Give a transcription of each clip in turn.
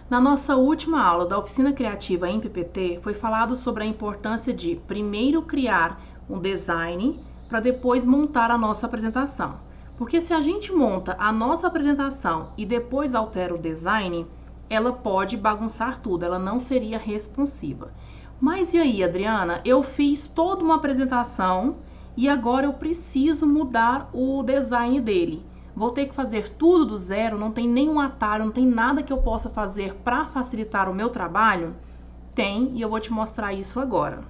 Na nossa última aula da oficina criativa em PPT, foi falado sobre a importância de primeiro criar um design para depois montar a nossa apresentação. Porque se a gente monta a nossa apresentação e depois altera o design, ela pode bagunçar tudo, ela não seria responsiva. Mas e aí, Adriana? Eu fiz toda uma apresentação e agora eu preciso mudar o design dele. Vou ter que fazer tudo do zero, não tem nenhum atalho, não tem nada que eu possa fazer para facilitar o meu trabalho? Tem, e eu vou te mostrar isso agora.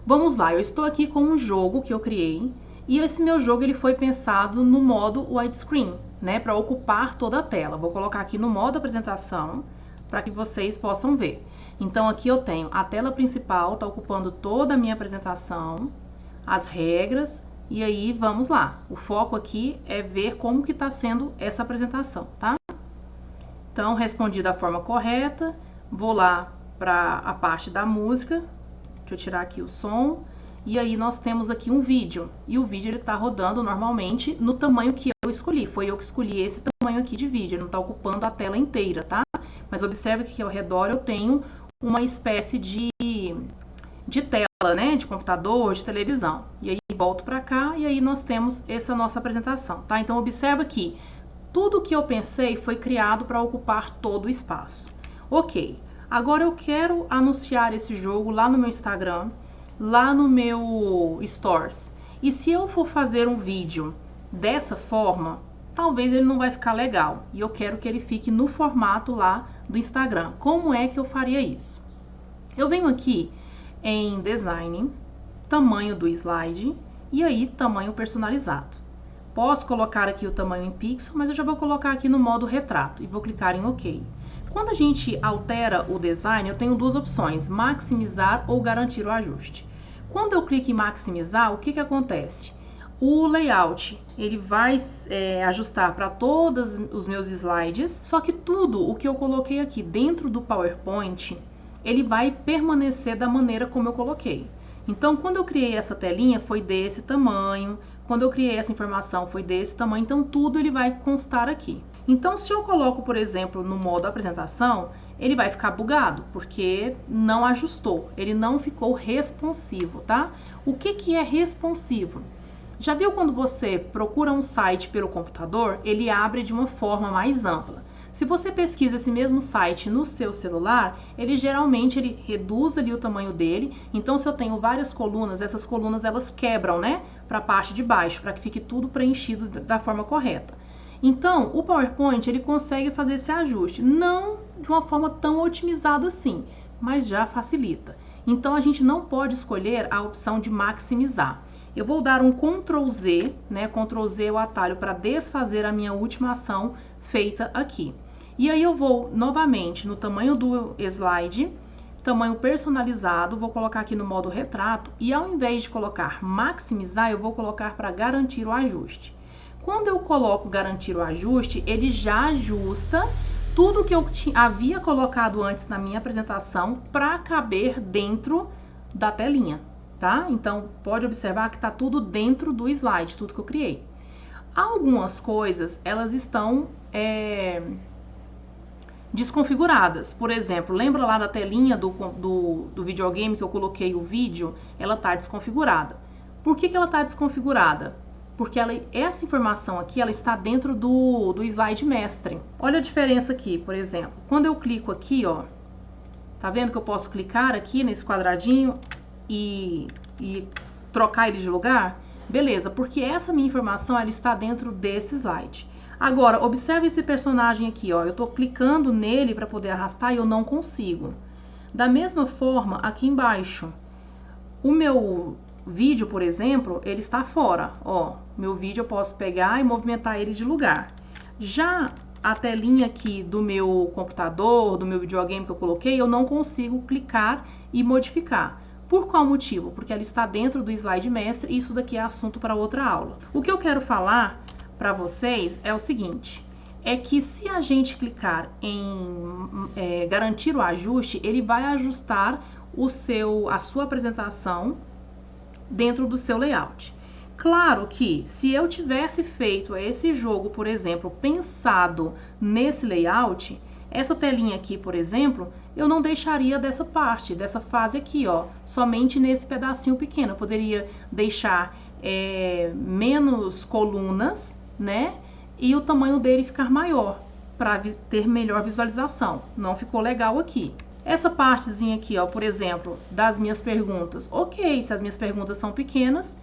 Vamos lá, eu estou aqui com um jogo que eu criei, e esse meu jogo ele foi pensado no modo widescreen, né, para ocupar toda a tela. Vou colocar aqui no modo apresentação, para que vocês possam ver. Então aqui eu tenho a tela principal, está ocupando toda a minha apresentação, as regras, e aí vamos lá. O foco aqui é ver como que está sendo essa apresentação, tá? Então, respondi da forma correta, vou lá para a parte da música, deixa eu tirar aqui o som, e aí nós temos aqui um vídeo, e o vídeo ele está rodando normalmente no tamanho que eu escolhi, foi eu que escolhi esse tamanho aqui de vídeo, ele não está ocupando a tela inteira, tá? Mas observe que aqui ao redor eu tenho uma espécie de tela, né, de computador, de televisão. E aí volto para cá e aí nós temos essa nossa apresentação, tá? Então observa que tudo que eu pensei foi criado para ocupar todo o espaço. Ok, agora eu quero anunciar esse jogo lá no meu Instagram, lá no meu Stories. E se eu for fazer um vídeo dessa forma, talvez ele não vai ficar legal. E eu quero que ele fique no formato lá do Instagram. Como é que eu faria isso? Eu venho aqui em Design, tamanho do slide e aí tamanho personalizado. Posso colocar aqui o tamanho em pixel, mas eu já vou colocar aqui no modo retrato e vou clicar em OK. Quando a gente altera o design, eu tenho duas opções, maximizar ou garantir o ajuste. Quando eu clico em maximizar, o que acontece? O layout, ele vai ajustar para todos os meus slides, só que tudo o que eu coloquei aqui dentro do PowerPoint, ele vai permanecer da maneira como eu coloquei. Então, quando eu criei essa telinha, foi desse tamanho. Quando eu criei essa informação, foi desse tamanho. Então, tudo ele vai constar aqui. Então, se eu coloco, por exemplo, no modo apresentação, ele vai ficar bugado, porque não ajustou. Ele não ficou responsivo, tá? O que é responsivo? Já viu quando você procura um site pelo computador, ele abre de uma forma mais ampla. Se você pesquisa esse mesmo site no seu celular, ele geralmente reduz ali o tamanho dele. Então, se eu tenho várias colunas, essas colunas elas quebram, né, para a parte de baixo, para que fique tudo preenchido da forma correta. Então, o PowerPoint ele consegue fazer esse ajuste, não de uma forma tão otimizada assim, mas já facilita. Então, a gente não pode escolher a opção de maximizar. Eu vou dar um Ctrl Z, né? Ctrl Z é o atalho para desfazer a minha última ação feita aqui. E aí eu vou novamente no tamanho do slide, tamanho personalizado, vou colocar aqui no modo retrato e ao invés de colocar maximizar, eu vou colocar para garantir o ajuste. Quando eu coloco garantir o ajuste, ele já ajusta tudo que eu havia colocado antes na minha apresentação para caber dentro da telinha, tá? Então, pode observar que está tudo dentro do slide, tudo que eu criei. Algumas coisas, elas estão desconfiguradas. Por exemplo, lembra lá da telinha do videogame que eu coloquei o vídeo? Ela está desconfigurada. Por que ela está desconfigurada? Porque essa informação aqui, ela está dentro do slide mestre. Olha a diferença aqui, por exemplo. Quando eu clico aqui, ó, tá vendo que eu posso clicar aqui nesse quadradinho e trocar ele de lugar? Beleza, porque essa minha informação, ela está dentro desse slide. Agora, observe esse personagem aqui, ó. Eu tô clicando nele para poder arrastar e eu não consigo. Da mesma forma, aqui embaixo, o meu vídeo, por exemplo, ele está fora, ó. Meu vídeo eu posso pegar e movimentar ele de lugar. Já a telinha aqui do meu computador, do meu videogame que eu coloquei, eu não consigo clicar e modificar. Por qual motivo? Porque ela está dentro do slide mestre e isso daqui é assunto para outra aula. O que eu quero falar para vocês é o seguinte, é que se a gente clicar em garantir o ajuste, ele vai ajustar a sua apresentação dentro do seu layout. Claro que se eu tivesse feito esse jogo, por exemplo, pensado nesse layout, essa telinha aqui, por exemplo, eu não deixaria dessa parte, dessa fase aqui, ó, somente nesse pedacinho pequeno. Eu poderia deixar menos colunas, né? E o tamanho dele ficar maior, para ter melhor visualização. Não ficou legal aqui. Essa partezinha aqui, ó, por exemplo, das minhas perguntas. Ok, se as minhas perguntas são pequenas,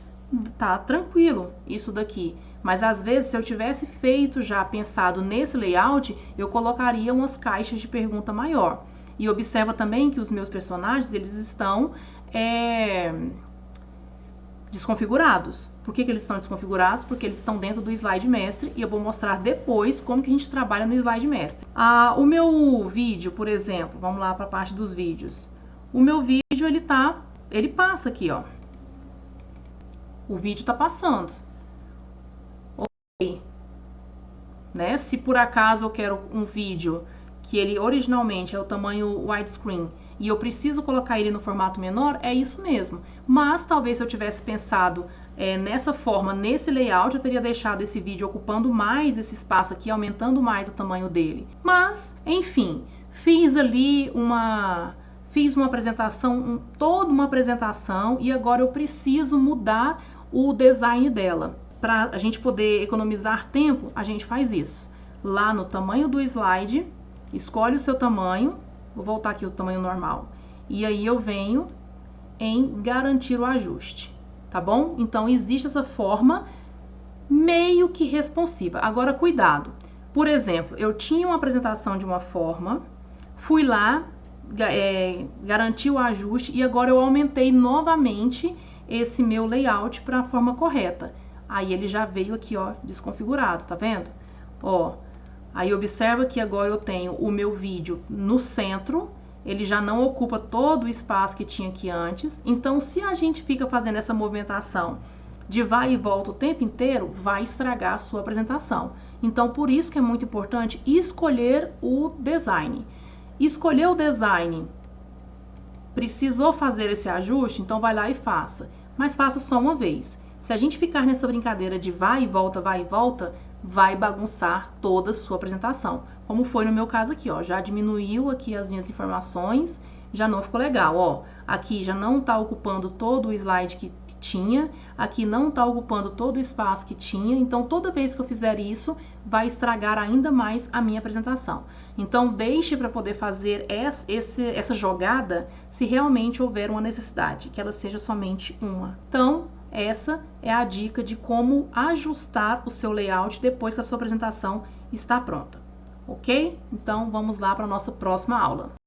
tá tranquilo isso daqui. Mas às vezes, se eu tivesse feito já pensado nesse layout, eu colocaria umas caixas de pergunta maior. E observa também que os meus personagens, eles estão desconfigurados. Por que eles estão desconfigurados? Porque eles estão dentro do slide mestre e eu vou mostrar depois como que a gente trabalha no slide mestre. O meu vídeo, por exemplo, vamos lá para a parte dos vídeos. O meu vídeo, ele passa aqui, ó. O vídeo tá passando. Ok. Né? Se por acaso eu quero um vídeo que ele originalmente é o tamanho widescreen e eu preciso colocar ele no formato menor, é isso mesmo. Mas talvez se eu tivesse pensado nessa forma, nesse layout, eu teria deixado esse vídeo ocupando mais esse espaço aqui, aumentando mais o tamanho dele. Mas, enfim, fiz uma apresentação, toda uma apresentação, e agora eu preciso mudar o design dela. Para a gente poder economizar tempo, a gente faz isso. Lá no tamanho do slide, escolhe o seu tamanho, vou voltar aqui o tamanho normal, e aí eu venho em garantir o ajuste, tá bom? Então, existe essa forma meio que responsiva. Agora, cuidado. Por exemplo, eu tinha uma apresentação de uma forma, fui lá, garanti o ajuste e agora eu aumentei novamente esse meu layout para a forma correta. Aí ele já veio aqui, ó, desconfigurado, tá vendo? Ó, aí observa que agora eu tenho o meu vídeo no centro, ele já não ocupa todo o espaço que tinha aqui antes. Então, se a gente fica fazendo essa movimentação de vai e volta o tempo inteiro, vai estragar a sua apresentação. Então, por isso que é muito importante escolher o design. Escolher o design, precisou fazer esse ajuste, então vai lá e faça. Mas faça só uma vez. Se a gente ficar nessa brincadeira de vai e volta, vai bagunçar toda a sua apresentação. Como foi no meu caso aqui, ó, já diminuiu aqui as minhas informações, já não ficou legal, ó. Aqui já não tá ocupando todo o slide que tinha, aqui não tá ocupando todo o espaço que tinha, então toda vez que eu fizer isso, vai estragar ainda mais a minha apresentação. Então deixe para poder fazer essa jogada se realmente houver uma necessidade, que ela seja somente uma. Então, essa é a dica de como ajustar o seu layout depois que a sua apresentação está pronta, ok? Então, vamos lá para a nossa próxima aula.